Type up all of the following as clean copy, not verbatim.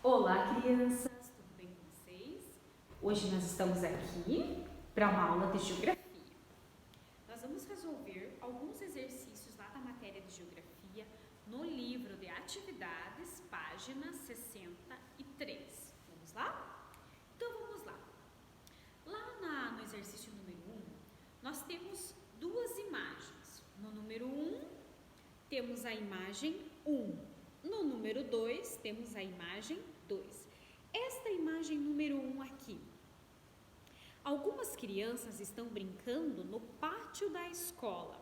Olá, crianças, tudo bem com vocês? Hoje nós estamos aqui para uma aula de geografia. Nós vamos resolver alguns exercícios lá da matéria de geografia no livro de atividades, página 63. Vamos lá? Então vamos lá. Lá no exercício número 1, nós temos duas imagens. No número 1, temos a imagem 1. No número 2, temos a imagem 2. Esta imagem número 1 aqui. Algumas crianças estão brincando no pátio da escola.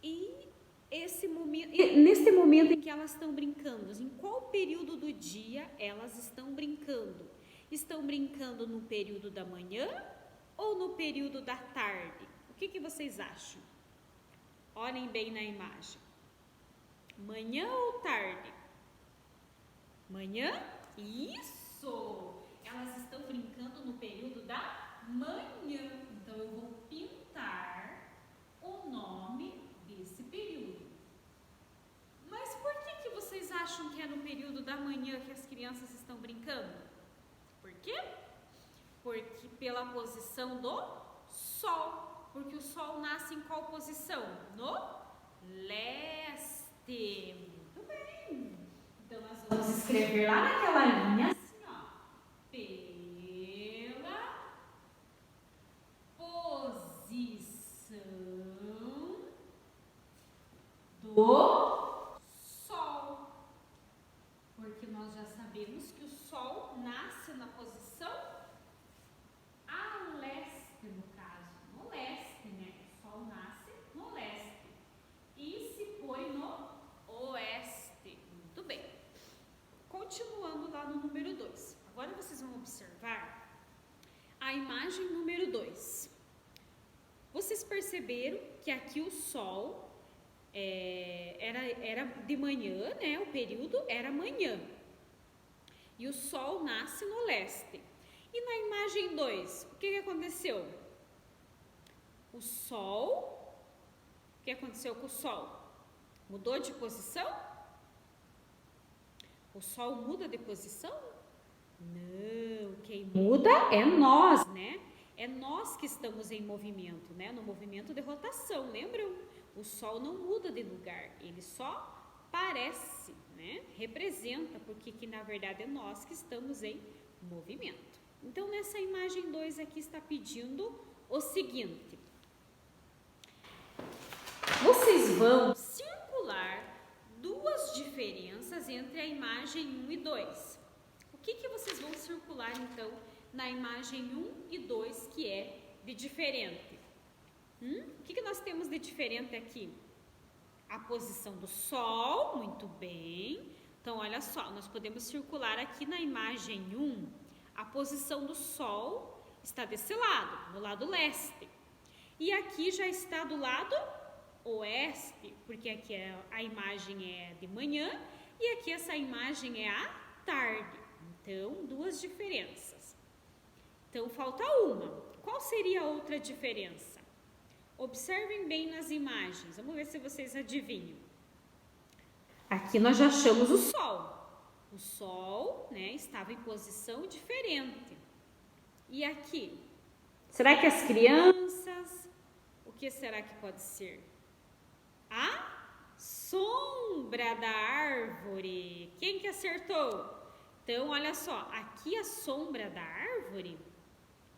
E neste momento em que elas estão brincando, em qual período do dia elas estão brincando? Estão brincando no período da manhã ou no período da tarde? O que vocês acham? Olhem bem na imagem. Manhã ou tarde? Manhã? Isso! Elas estão brincando no período da manhã. Então, eu vou pintar o nome desse período. Mas por que vocês acham que é no período da manhã que as crianças estão brincando? Por quê? Porque pela posição do sol. Porque o sol nasce em qual posição? No leste. Muito bem. Então, nós vamos escrever lá naquela linha assim, ó. Pela posição do sol. Porque nós já sabemos que o sol nasce na posição a leste, no caso. No leste, né? O sol nasce no leste. E se põe no oeste. Muito bem. Continuando lá no número 2. Agora vocês vão observar a imagem número 2. Vocês perceberam que aqui o sol era de manhã, né? O período era manhã. E o sol nasce no leste. E na imagem 2, o que aconteceu? O sol, o que aconteceu com o sol? Mudou de posição? O sol muda de posição? Não, quem muda é nós, né? É nós que estamos em movimento, né? No movimento de rotação, lembram? O sol não muda de lugar, ele só parece, né? Representa, porque que na verdade é nós que estamos em movimento. Então, nessa imagem 2 aqui está pedindo o seguinte. Vocês vão circular duas diferenças entre a imagem 1 e 2. O que vocês vão circular, então, na imagem 1 e 2, que é de diferente? O que nós temos de diferente aqui? A posição do sol, muito bem. Então, olha só, nós podemos circular aqui na imagem 1, a posição do sol está desse lado, no lado leste. E aqui já está do lado oeste, porque aqui a imagem é de manhã e aqui essa imagem é à tarde. Então, duas diferenças. Então, falta uma. Qual seria a outra diferença? Observem bem nas imagens. Vamos ver se vocês adivinham. Aqui nós já achamos o sol. O sol, né, estava em posição diferente. E aqui? Será que as crianças? O que será que pode ser? A sombra da árvore. Quem que acertou? Então, olha só, aqui a sombra da árvore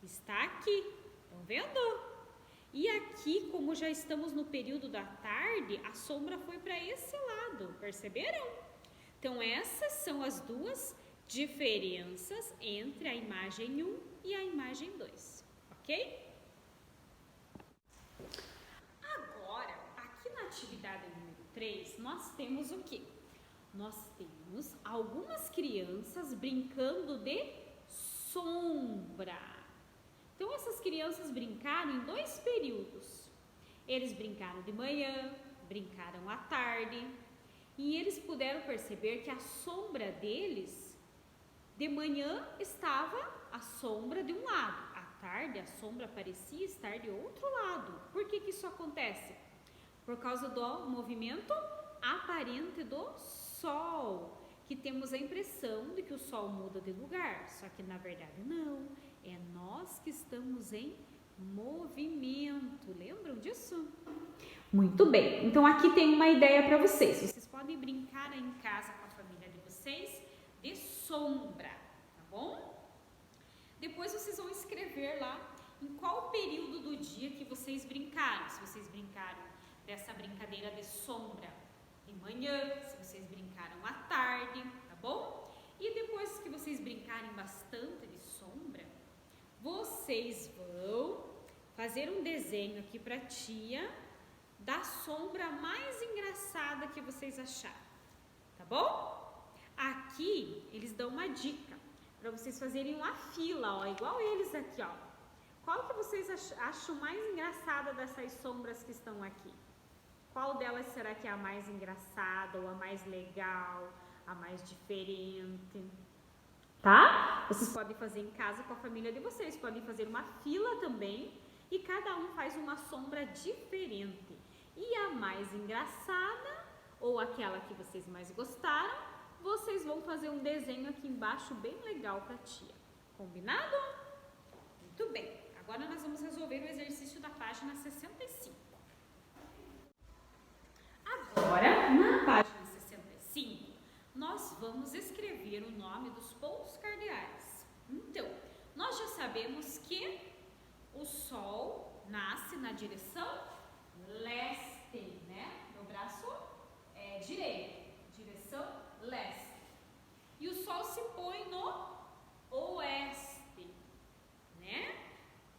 está aqui. Estão vendo? E aqui, como já estamos no período da tarde, a sombra foi para esse lado. Perceberam? Então, essas são as duas diferenças entre a imagem 1 e a imagem 2. Ok? Agora, aqui na atividade número 3, nós temos o quê? Nós temos algumas crianças brincando de sombra. Então, essas crianças brincaram em dois períodos. Eles brincaram de manhã, brincaram à tarde. E eles puderam perceber que a sombra deles, de manhã estava a sombra de um lado. À tarde, a sombra parecia estar de outro lado. Por que isso acontece? Por causa do movimento aparente do sol, que temos a impressão de que o Sol muda de lugar, só que na verdade não, é nós que estamos em movimento. Lembram disso? Muito bem, então aqui tem uma ideia para vocês. Vocês podem brincar aí em casa com a família de vocês de sombra, tá bom? Depois vocês vão escrever lá em qual período do dia que vocês brincaram. Se vocês brincaram dessa brincadeira de sombra de manhã, se vocês brincaram à tarde, tá bom? E depois que vocês brincarem bastante de sombra, vocês vão fazer um desenho aqui para a tia da sombra mais engraçada que vocês acharem, tá bom? Aqui eles dão uma dica para vocês fazerem uma fila, ó, igual eles aqui, ó. Qual que vocês acham mais engraçada dessas sombras que estão aqui? Qual delas será que é a mais engraçada ou a mais legal, a mais diferente? Tá? Vocês podem fazer em casa com a família de vocês, podem fazer uma fila também e cada um faz uma sombra diferente. E a mais engraçada, ou aquela que vocês mais gostaram, vocês vão fazer um desenho aqui embaixo bem legal para a tia. Combinado? Muito bem. Agora nós vamos resolver o exercício da página 65. Agora, na página 65, nós vamos escrever o nome dos pontos cardeais. Então, nós já sabemos que o Sol nasce na direção leste, né? Meu braço é direito, direção leste. E o Sol se põe no oeste, né?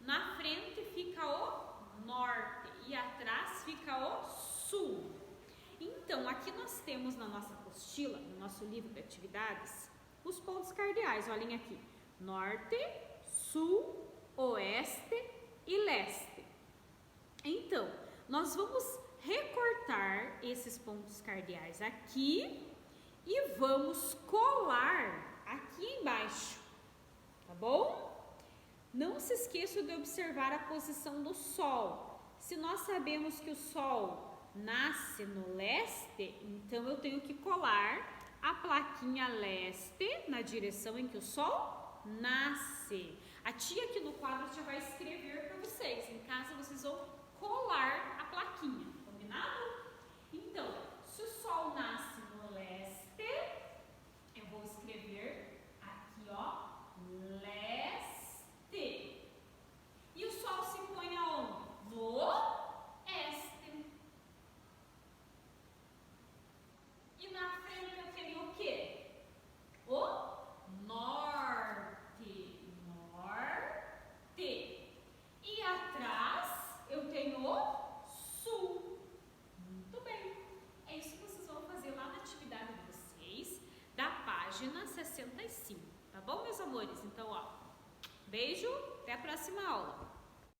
Na frente fica o norte e atrás fica o sul. Então, aqui nós temos na nossa apostila, no nosso livro de atividades, os pontos cardeais. Olhem aqui: norte, sul, oeste e leste. Então, nós vamos recortar esses pontos cardeais aqui e vamos colar aqui embaixo, tá bom? Não se esqueça de observar a posição do Sol. Se nós sabemos que o Sol nasce no leste, então eu tenho que colar a plaquinha leste na direção em que o Sol nasce. A tia aqui no quadro já vai escrever para vocês. Em casa vocês vão colar a plaquinha, combinado? Então, se o Sol nasce no leste, eu vou escrever aqui, ó, leste. E o Sol se põe aonde? No oeste. E na frente eu tenho o quê? O norte. Norte. E atrás eu tenho o sul. Muito bem. É isso que vocês vão fazer lá na atividade de vocês, da página 65. Tá bom, meus amores? Então, ó, beijo, até a próxima aula.